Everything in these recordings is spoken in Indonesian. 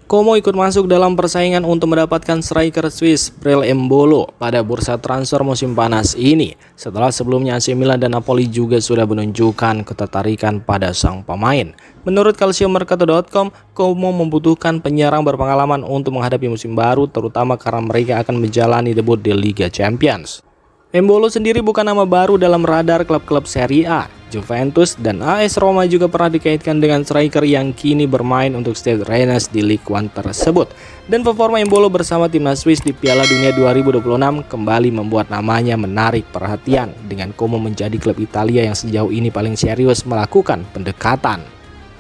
Como ikut masuk dalam persaingan untuk mendapatkan striker Swiss Breel Embolo pada bursa transfer musim panas ini, setelah sebelumnya AC Milan dan Napoli juga sudah menunjukkan ketertarikan pada sang pemain. Menurut calciomercato.com, Como membutuhkan penyerang berpengalaman untuk menghadapi musim baru, terutama karena mereka akan menjalani debut di Liga Champions. Embolo sendiri bukan nama baru dalam radar klub-klub Serie A. Juventus dan AS Roma juga pernah dikaitkan dengan striker yang kini bermain untuk Stade Rennes di Ligue 1 tersebut. Dan performa Embolo bersama timnas Swiss di Piala Dunia 2026 kembali membuat namanya menarik perhatian, dengan Como menjadi klub Italia yang sejauh ini paling serius melakukan pendekatan.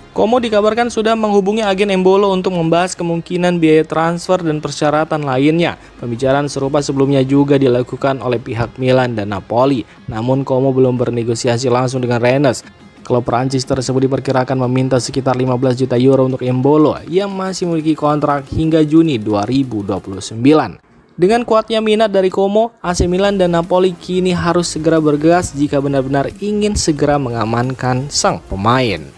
Como dikabarkan sudah menghubungi agen Embolo untuk membahas kemungkinan biaya transfer dan persyaratan lainnya. Pembicaraan serupa sebelumnya juga dilakukan oleh pihak Milan dan Napoli, namun Como belum bernegosiasi langsung dengan Rennes. Klub Prancis tersebut diperkirakan meminta sekitar 15 juta euro untuk Embolo yang masih memiliki kontrak hingga Juni 2029. Dengan kuatnya minat dari Como, AC Milan dan Napoli kini harus segera bergegas jika benar-benar ingin segera mengamankan sang pemain.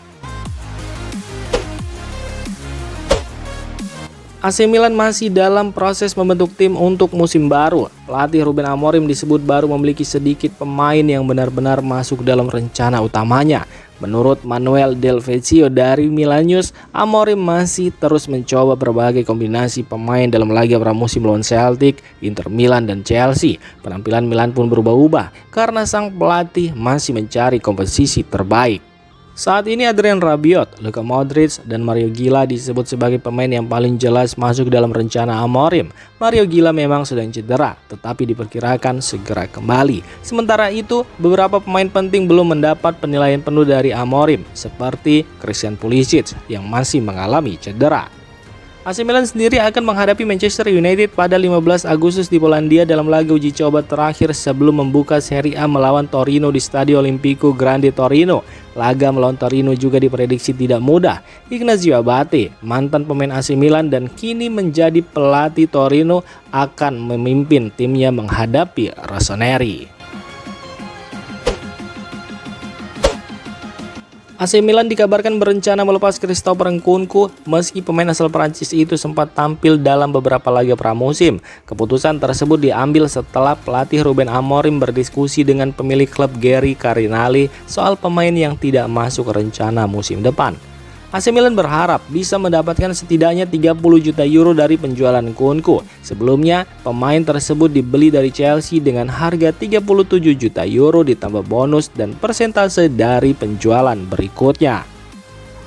AC Milan masih dalam proses membentuk tim untuk musim baru. Pelatih Ruben Amorim disebut baru memiliki sedikit pemain yang benar-benar masuk dalam rencana utamanya. Menurut Manuel Del Vecchio dari Milan News, Amorim masih terus mencoba berbagai kombinasi pemain dalam laga pramusim lawan Celtic, Inter Milan, dan Chelsea. Penampilan Milan pun berubah-ubah karena sang pelatih masih mencari komposisi terbaik. Saat ini Adrien Rabiot, Luka Modric, dan Mario Gila disebut sebagai pemain yang paling jelas masuk dalam rencana Amorim. Mario Gila memang sedang cedera, tetapi diperkirakan segera kembali. Sementara itu, beberapa pemain penting belum mendapat penilaian penuh dari Amorim, seperti Christian Pulisic yang masih mengalami cedera. AC Milan sendiri akan menghadapi Manchester United pada 15 Agustus di Polandia dalam laga uji coba terakhir sebelum membuka Serie A melawan Torino di Stadio Olimpico Grande Torino. Laga melawan Torino juga diprediksi tidak mudah. Ignazio Abate, mantan pemain AC Milan dan kini menjadi pelatih Torino, akan memimpin timnya menghadapi Rossoneri. AC Milan dikabarkan berencana melepas Christopher Nkunku meski pemain asal Prancis itu sempat tampil dalam beberapa laga pramusim. Keputusan tersebut diambil setelah pelatih Ruben Amorim berdiskusi dengan pemilik klub Gary Carinali soal pemain yang tidak masuk rencana musim depan. AC Milan berharap bisa mendapatkan setidaknya 30 juta euro dari penjualan Nkunku. Sebelumnya, pemain tersebut dibeli dari Chelsea dengan harga 37 juta euro ditambah bonus dan persentase dari penjualan berikutnya.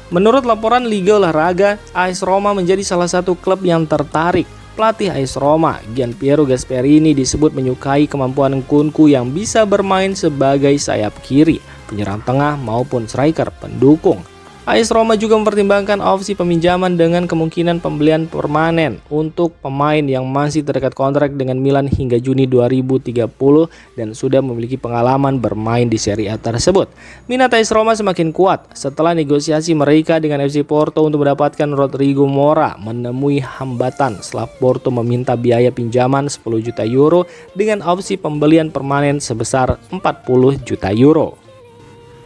Menurut laporan Liga Olahraga, AS Roma menjadi salah satu klub yang tertarik. Pelatih AS Roma, Gianpiero Gasperini, disebut menyukai kemampuan Nkunku yang bisa bermain sebagai sayap kiri, penyerang tengah maupun striker pendukung. AS Roma juga mempertimbangkan opsi peminjaman dengan kemungkinan pembelian permanen untuk pemain yang masih terikat kontrak dengan Milan hingga Juni 2030 dan sudah memiliki pengalaman bermain di Serie A tersebut. Minat AS Roma semakin kuat setelah negosiasi mereka dengan FC Porto untuk mendapatkan Rodrigo Mora menemui hambatan setelah Porto meminta biaya pinjaman 10 juta euro dengan opsi pembelian permanen sebesar 40 juta euro.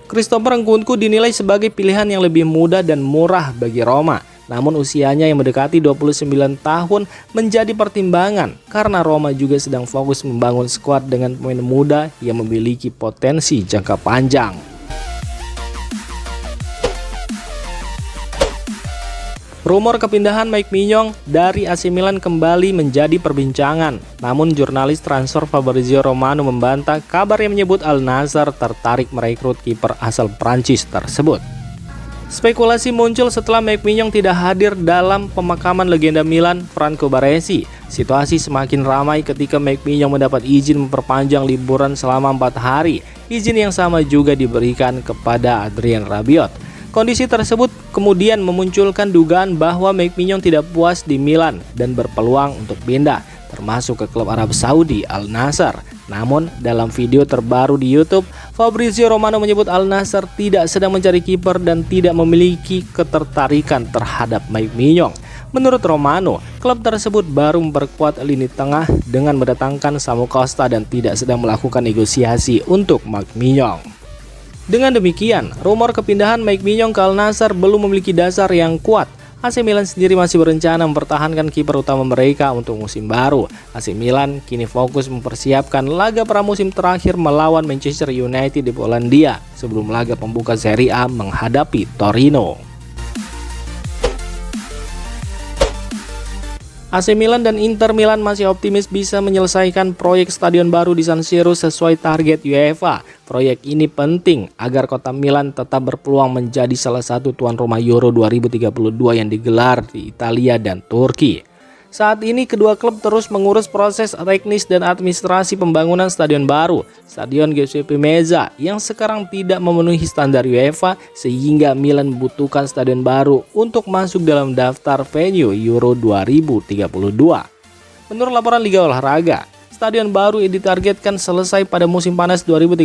Christopher Nkunku dinilai sebagai pilihan yang lebih mudah dan murah bagi Roma. Namun usianya yang mendekati 29 tahun menjadi pertimbangan karena Roma juga sedang fokus membangun skuad dengan pemain muda yang memiliki potensi jangka panjang. Rumor kepindahan Mike Maignan dari AC Milan kembali menjadi perbincangan. Namun jurnalis transfer Fabrizio Romano membantah kabar yang menyebut Al Nassr tertarik merekrut kiper asal Prancis tersebut. Spekulasi muncul setelah Mike Maignan tidak hadir dalam pemakaman legenda Milan Franco Baresi. Situasi semakin ramai ketika Mike Maignan mendapat izin memperpanjang liburan selama 4 hari. Izin yang sama juga diberikan kepada Adrien Rabiot. Kondisi tersebut kemudian memunculkan dugaan bahwa Mike Maignan tidak puas di Milan dan berpeluang untuk pindah, termasuk ke klub Arab Saudi Al Nassr. Namun dalam video terbaru di YouTube, Fabrizio Romano menyebut Al Nassr tidak sedang mencari kiper dan tidak memiliki ketertarikan terhadap Mike Maignan. Menurut Romano, klub tersebut baru memperkuat lini tengah dengan mendatangkan Samu Costa dan tidak sedang melakukan negosiasi untuk Mike Maignan. Dengan demikian, rumor kepindahan Mike Maignan ke Al Nassr belum memiliki dasar yang kuat. AC Milan sendiri masih berencana mempertahankan kiper utama mereka untuk musim baru. AC Milan kini fokus mempersiapkan laga pramusim terakhir melawan Manchester United di Polandia sebelum laga pembuka Serie A menghadapi Torino. AC Milan dan Inter Milan masih optimis bisa menyelesaikan proyek stadion baru di San Siro sesuai target UEFA. Proyek ini penting agar kota Milan tetap berpeluang menjadi salah satu tuan rumah Euro 2032 yang digelar di Italia dan Turki. Saat ini kedua klub terus mengurus proses teknis dan administrasi pembangunan stadion baru, Stadion Giuseppe Meazza, yang sekarang tidak memenuhi standar UEFA sehingga Milan membutuhkan stadion baru untuk masuk dalam daftar venue Euro 2032. Menurut laporan Liga Olahraga, stadion baru ditargetkan selesai pada musim panas 2031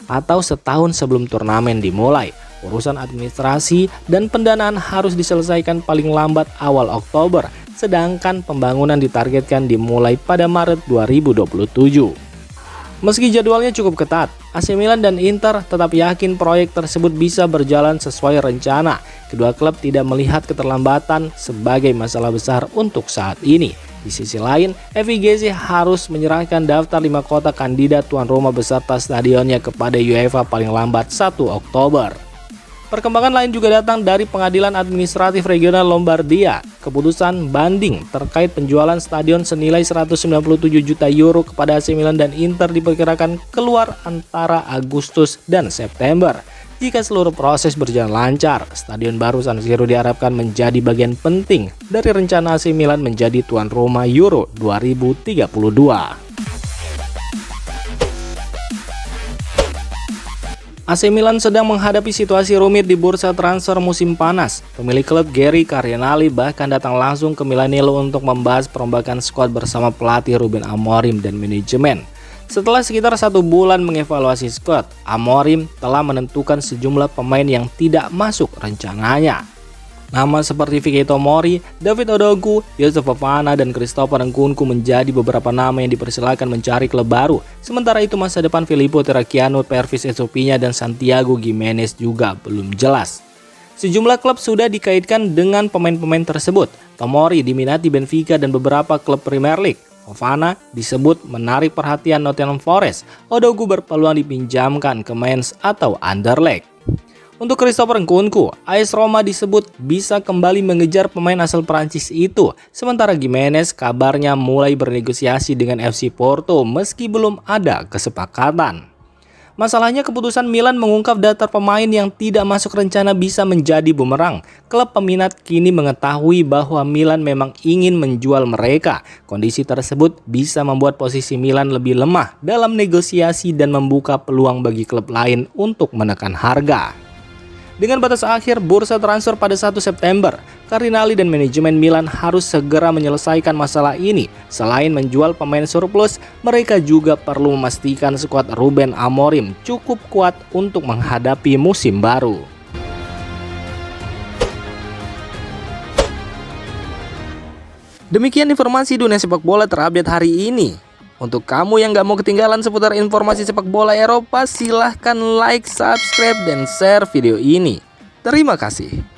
atau setahun sebelum turnamen dimulai. Urusan administrasi dan pendanaan harus diselesaikan paling lambat awal Oktober, sedangkan pembangunan ditargetkan dimulai pada Maret 2027. Meski jadwalnya cukup ketat, AC Milan dan Inter tetap yakin proyek tersebut bisa berjalan sesuai rencana. Kedua klub tidak melihat keterlambatan sebagai masalah besar untuk saat ini. Di sisi lain, FIGC harus menyerahkan daftar 5 kota kandidat tuan rumah beserta stadionnya kepada UEFA paling lambat 1 Oktober. Perkembangan lain juga datang dari Pengadilan Administratif Regional Lombardia. Keputusan banding terkait penjualan stadion senilai 197 juta euro kepada AC Milan dan Inter diperkirakan keluar antara Agustus dan September. Jika seluruh proses berjalan lancar, stadion baru San Siro diharapkan menjadi bagian penting dari rencana AC Milan menjadi tuan rumah Euro 2032. AC Milan sedang menghadapi situasi rumit di bursa transfer musim panas. Pemilik klub Gary Carianali bahkan datang langsung ke Milanello untuk membahas perombakan skuad bersama pelatih Ruben Amorim dan manajemen. Setelah sekitar 1 bulan mengevaluasi skuad, Amorim telah menentukan sejumlah pemain yang tidak masuk rencananya. Nama seperti Vicky Tomori, David Odogu, Youssouf Fofana, dan Christopher Nkunku menjadi beberapa nama yang dipersilakan mencari klub baru. Sementara itu masa depan Filippo Terracchiano, Pervis Estupiñán, dan Santiago Giménez juga belum jelas. Sejumlah klub sudah dikaitkan dengan pemain-pemain tersebut. Tomori diminati Benfica dan beberapa klub Premier League. Fofana disebut menarik perhatian Nottingham Forest. Odogu berpeluang dipinjamkan ke Mainz atau Anderlecht. Untuk Christopher Nkunku, AS Roma disebut bisa kembali mengejar pemain asal Prancis itu. Sementara Giménez kabarnya mulai bernegosiasi dengan FC Porto meski belum ada kesepakatan. Masalahnya keputusan Milan mengungkap daftar pemain yang tidak masuk rencana bisa menjadi bumerang. Klub peminat kini mengetahui bahwa Milan memang ingin menjual mereka. Kondisi tersebut bisa membuat posisi Milan lebih lemah dalam negosiasi dan membuka peluang bagi klub lain untuk menekan harga. Dengan batas akhir bursa transfer pada 1 September, Carianali dan manajemen Milan harus segera menyelesaikan masalah ini. Selain menjual pemain surplus, mereka juga perlu memastikan skuad Ruben Amorim cukup kuat untuk menghadapi musim baru. Demikian informasi dunia sepak bola terupdate hari ini. Untuk kamu yang gak mau ketinggalan seputar informasi sepak bola Eropa, silahkan like, subscribe, dan share video ini. Terima kasih.